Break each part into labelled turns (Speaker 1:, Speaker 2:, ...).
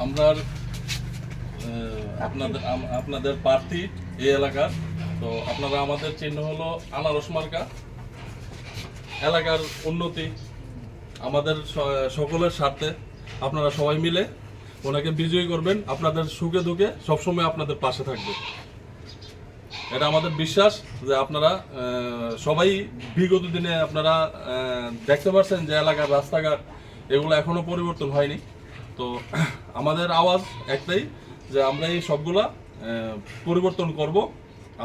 Speaker 1: আমরা আপনাদের প্রার্থী এই এলাকার, তো আপনারা আমাদের চিহ্ন হলো আনারস মার্কা। এলাকার উন্নতি আমাদের সকলের স্বার্থে আপনারা সবাই মিলে ওনাকে বিজয়ী করবেন। আপনাদের সুখে দুঃখে সবসময় আপনাদের পাশে থাকবে, এটা আমাদের বিশ্বাস। যে আপনারা সবাই বিগত দিনে আপনারা দেখতে পাচ্ছেন যে এলাকার রাস্তাঘাট এগুলো এখনো পরিবর্তন হয়নি। তো আমাদের আওয়াজ একটাই যে আমরা এই সবগুলা পরিবর্তন করব।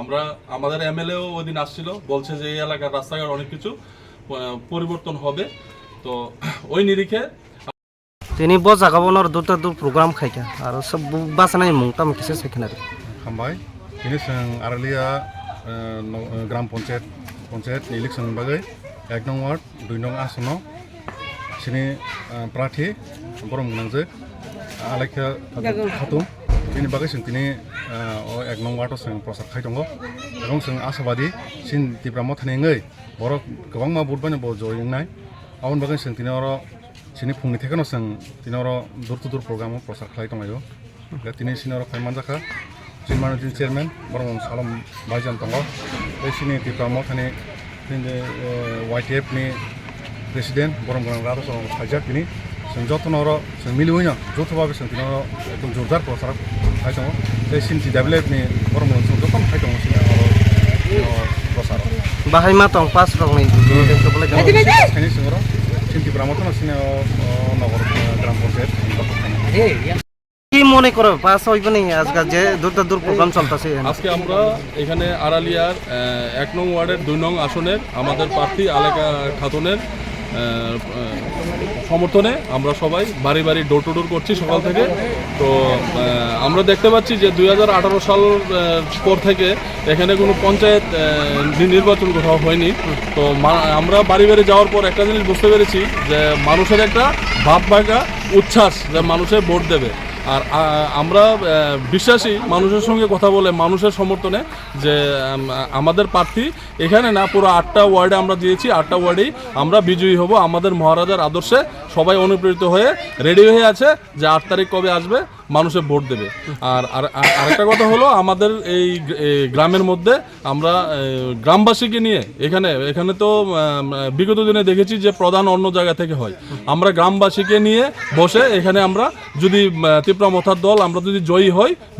Speaker 1: আমরা আমাদের এমএলএও ওই দিন আসছিল, বলছে যে এই এলাকার রাস্তাঘাট অনেক কিছু পরিবর্তন হবে। তো ওই নিরিখে
Speaker 2: তিনি জাগাবনের দুটা দূর প্রোগ্রাম খাইকা আর সব বাসানাই মুংতাম কিসে সেখানে
Speaker 3: হামবাই ini sang Aralia Gram Panchayat election bagai 1 nong ward 2 nong asono sini prathi borom gnangje Alekha Khatum ini bagai sing tini 1 nong ward sang prosar khai tongo ebong sang asabadi sin tipramo thane ngai borok gobang ma budbane bo joingnai abon bagai sing tini oro sini phungni thekano sang tini oro dur program prosar khai tongayo tini sini oro khai manjaka Managing Chairman, Borong Salam Bajan Tongo, Sini Tipramo Thani, YTF ni President, Borong Rado Hajak ini, Senjotonoro, Semilunya, Jotoba Sentino, Jordar Prosar, Hajongo, Sin Develop ni Borong Jotom Hajongo Prosar.
Speaker 2: Bahima Tong Pas Rong ni,
Speaker 3: ini Singoro, Sin Tipramo Sino Nogor Gram Panchayat.
Speaker 2: কি মনে করো pass হইবে না আজকে যে দূর programme চলতেছে?
Speaker 1: আজকে আমরা এখানে আড়ালিয়ার 1 নং ওয়ার্ডের 2 নং আসনের আমাদের প্রার্থী আলেকা খাতুনের সমর্থনে আমরা সবাই বাড়ি বাড়ি ডোর টু ডোর করছি সকাল থেকে। তো আমরা দেখতে পাচ্ছি যে 2018 সাল পর থেকে এখানে কোনো পঞ্চায়েত নির্বাচন কোথাও হয়নি। তো আমরা বাড়ি বাড়ি যাওয়ার পর একটা জিনিস বুঝতে পেরেছি যে মানুষের একটা ভাব ভাগা উচ্ছ্বাস যে মানুষের ভোট দেবে। আর আমরা বিশ্বাসী মানুষের সঙ্গে কথা বলে মানুষের সমর্থনে যে আমাদের প্রার্থী এখানে না পুরো 8টা ওয়ার্ডে আমরা দিয়েছি, 8টা ওয়ার্ডেই আমরা বিজয়ী হব। আমাদের মহারাজার আদর্শে সবাই অনুপ্রেরিত হয়ে রেডি হয়ে আছে যে 8 তারিখ কবে আসবে মানুষের ভোট দেবে। আর আরেকটা কথা হলো আমাদের এই গ্রামের মধ্যে আমরা গ্রামবাসীকে নিয়ে এখানে তো বিগত দিনে দেখেছি যে প্রধান অন্য জায়গা থেকে হয়। আমরা গ্রামবাসীকে নিয়ে বসে এখানে আমরা যদি তীব্রমথার দল আমরা যদি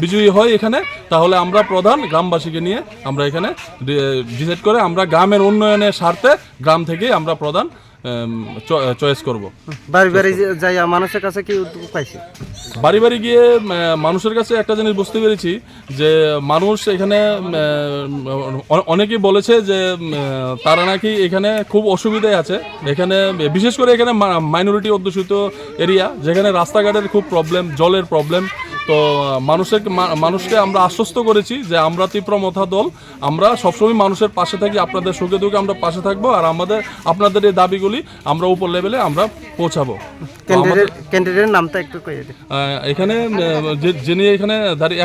Speaker 1: বিজয়ী হই এখানে, তাহলে আমরা প্রধান গ্রামবাসীকে নিয়ে আমরা এখানে ডিসাইড করে আমরা গ্রামের উন্নয়নের স্বার্থে গ্রাম থেকেই আমরা প্রধান চয়েস করব।
Speaker 2: বাড়ি বাড়ি যাই মানুষের কাছে কি উদ্যোগ পাইছে?
Speaker 1: বাড়ি বাড়ি গিয়ে মানুষের কাছে একটা জিনিস বুঝতে পেরেছি যে মানুষ এখানে অনেকেই বলেছে যে তারা নাকি এখানে খুব অসুবিধায় আছে। এখানে বিশেষ করে এখানে মাইনরিটি অধ্যুষিত এরিয়া, যেখানে রাস্তাঘাটের খুব প্রবলেম, জলের প্রবলেম। তো মানুষকে আমরা আশ্বস্ত করেছি যে আমরা তীব্রমথা দল, আমরা সবসময় মানুষের পাশে থাকি, আপনাদের সুখে দুঃখে আমরা পাশে থাকবো। আর আপনাদের এই দাবিগুলি আমরা উপর লেভেলে আমরা পৌঁছাবো।
Speaker 2: ক্যান্ডিডেটের নামটা একটু কইয়ে দিন।
Speaker 1: এখানে যিনি এখানে দাঁড়িয়ে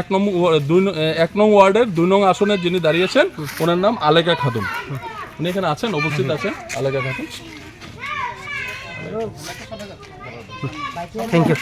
Speaker 1: 1 নং ওয়ার্ডের 2 নং আসনের যিনি দাঁড়িয়েছেন ওনার নাম আলেকা খাতুন। উনি এখানে আছেন, উপস্থিত আছেন আলেকা খাতুন।
Speaker 2: Thank you.